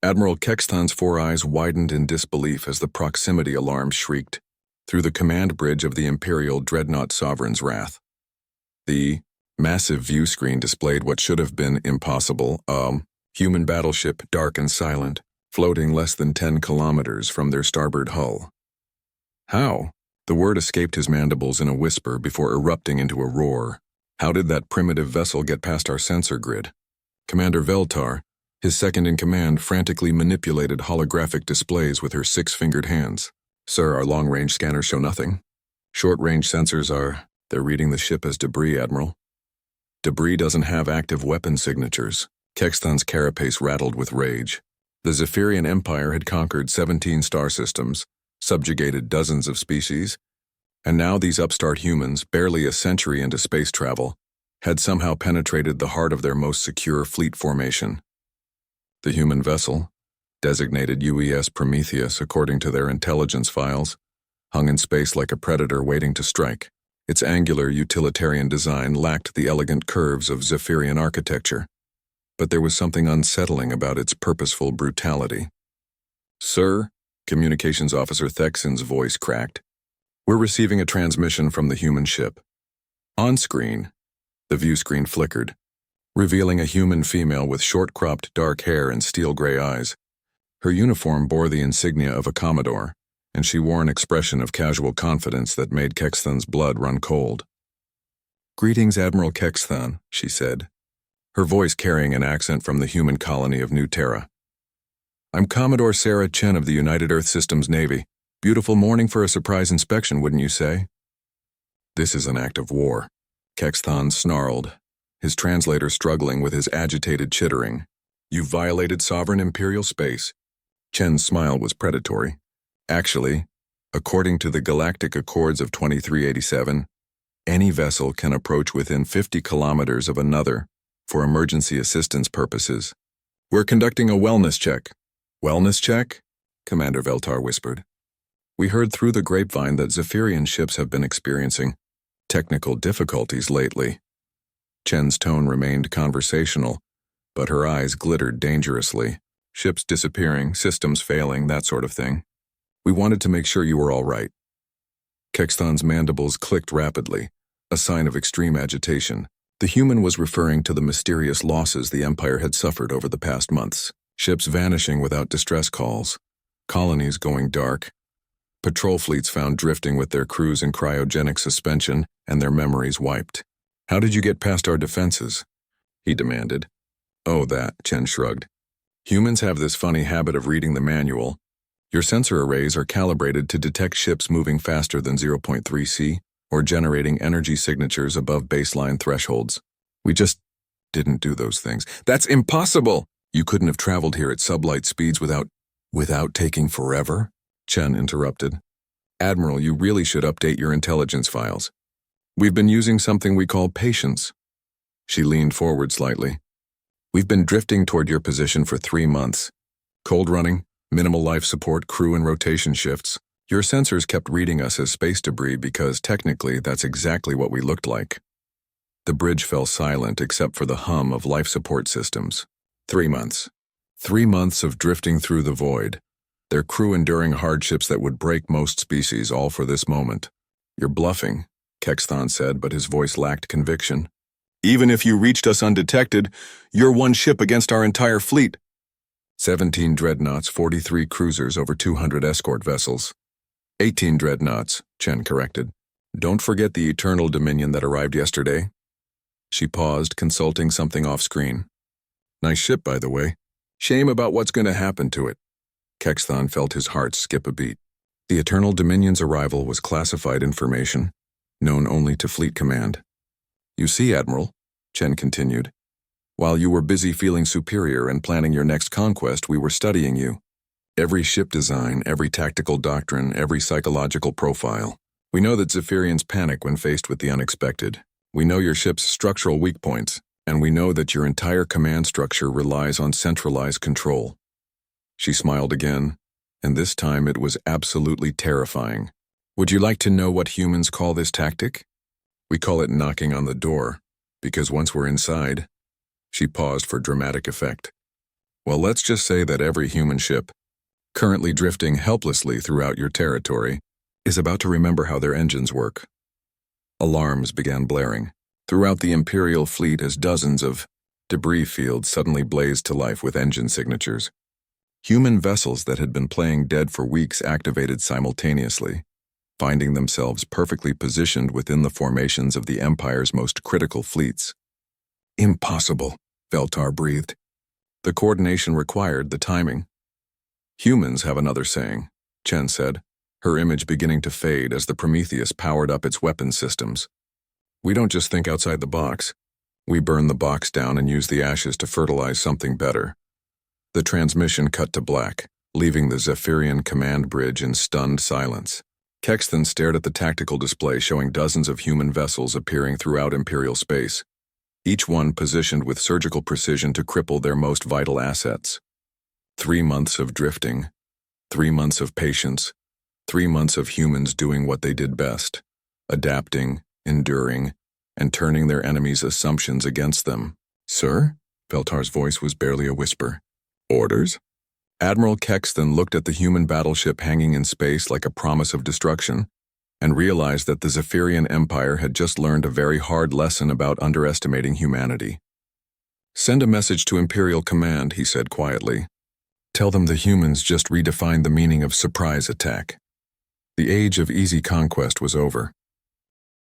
Admiral Kextan's four eyes widened in disbelief as the proximity alarm shrieked through the command bridge of the Imperial Dreadnought Sovereign's Wrath. The massive view screen displayed what should have been impossible, human battleship, dark and silent, floating less than 10 kilometers from their starboard hull. How? The word escaped his mandibles in a whisper before erupting into a roar. How did that primitive vessel get past our sensor grid? Commander Veltar, his second-in-command, frantically manipulated holographic displays with her six-fingered hands. Sir, our long-range scanners show nothing. Short-range sensors they're reading the ship as debris, Admiral. Debris doesn't have active weapon signatures. Kextan's carapace rattled with rage. The Zephyrian Empire had conquered 17 star systems, subjugated dozens of species, and now these upstart humans, barely a century into space travel, had somehow penetrated the heart of their most secure fleet formation. The human vessel, designated UES Prometheus according to their intelligence files, hung in space like a predator waiting to strike. Its angular utilitarian design lacked the elegant curves of Zephyrian architecture, but there was something unsettling about its purposeful brutality. Sir, Communications Officer Thexen's voice cracked. We're receiving a transmission from the human ship. On screen, the view screen flickered, revealing a human female with short-cropped dark hair and steel-gray eyes. Her uniform bore the insignia of a Commodore, and she wore an expression of casual confidence that made Kextan's blood run cold. Greetings, Admiral Kextan, she said, her voice carrying an accent from the human colony of New Terra. I'm Commodore Sarah Chen of the United Earth Systems Navy. Beautiful morning for a surprise inspection, wouldn't you say? This is an act of war, Kextan snarled, his translator struggling with his agitated chittering. You violated sovereign imperial space. Chen's smile was predatory. Actually, according to the Galactic Accords of 2387, any vessel can approach within 50 kilometers of another for emergency assistance purposes. We're conducting a wellness check. Wellness check? Commander Veltar whispered. We heard through the grapevine that Zephyrian ships have been experiencing technical difficulties lately. Chen's tone remained conversational, but her eyes glittered dangerously. Ships disappearing, systems failing, that sort of thing. We wanted to make sure you were all right. Kextan's mandibles clicked rapidly, a sign of extreme agitation. The human was referring to the mysterious losses the Empire had suffered over the past months. Ships vanishing without distress calls, colonies going dark, patrol fleets found drifting with their crews in cryogenic suspension and their memories wiped. How did you get past our defenses? He demanded. Oh, that, Chen shrugged. Humans have this funny habit of reading the manual. Your sensor arrays are calibrated to detect ships moving faster than 0.3 C or generating energy signatures above baseline thresholds. We just didn't do those things. That's impossible! You couldn't have traveled here at sublight speeds without taking forever? Chen interrupted. Admiral, you really should update your intelligence files. We've been using something we call patience. She leaned forward slightly. We've been drifting toward your position for 3 months. Cold running, minimal life support, crew and rotation shifts. Your sensors kept reading us as space debris because technically that's exactly what we looked like. The bridge fell silent except for the hum of life support systems. 3 months. 3 months of drifting through the void. Their crew enduring hardships that would break most species, all for this moment. You're bluffing, Kextan said, but his voice lacked conviction. Even if you reached us undetected, you're one ship against our entire fleet. 17 dreadnoughts, 43 cruisers, over 200 escort vessels. 18 dreadnoughts, Chen corrected. Don't forget the Eternal Dominion that arrived yesterday. She paused, consulting something off-screen. Nice ship, by the way. Shame about what's going to happen to it. Kextan felt his heart skip a beat. The Eternal Dominion's arrival was classified information, known only to Fleet Command. You see, Admiral, Chen continued, while you were busy feeling superior and planning your next conquest, we were studying you. Every ship design, every tactical doctrine, every psychological profile. We know that Zephyrians panic when faced with the unexpected. We know your ship's structural weak points, and we know that your entire command structure relies on centralized control. She smiled again, and this time it was absolutely terrifying. Would you like to know what humans call this tactic? We call it knocking on the door, because once we're inside... She paused for dramatic effect. Well, let's just say that every human ship, currently drifting helplessly throughout your territory, is about to remember how their engines work. Alarms began blaring throughout the Imperial fleet as dozens of debris fields suddenly blazed to life with engine signatures. Human vessels that had been playing dead for weeks activated simultaneously, finding themselves perfectly positioned within the formations of the Empire's most critical fleets. Impossible, Veltar breathed. The coordination required, the timing. Humans have another saying, Chen said, her image beginning to fade as the Prometheus powered up its weapon systems. We don't just think outside the box. We burn the box down and use the ashes to fertilize something better. The transmission cut to black, leaving the Zephyrian command bridge in stunned silence. Kexton stared at the tactical display showing dozens of human vessels appearing throughout Imperial space, each one positioned with surgical precision to cripple their most vital assets. 3 months of drifting, 3 months of patience, 3 months of humans doing what they did best, adapting, enduring, and turning their enemies' assumptions against them. Sir? Veltar's voice was barely a whisper. Orders? Admiral Kexton looked at the human battleship hanging in space like a promise of destruction, and realized that the Zephyrian Empire had just learned a very hard lesson about underestimating humanity. Send a message to Imperial Command, he said quietly. Tell them the humans just redefined the meaning of surprise attack. The age of easy conquest was over.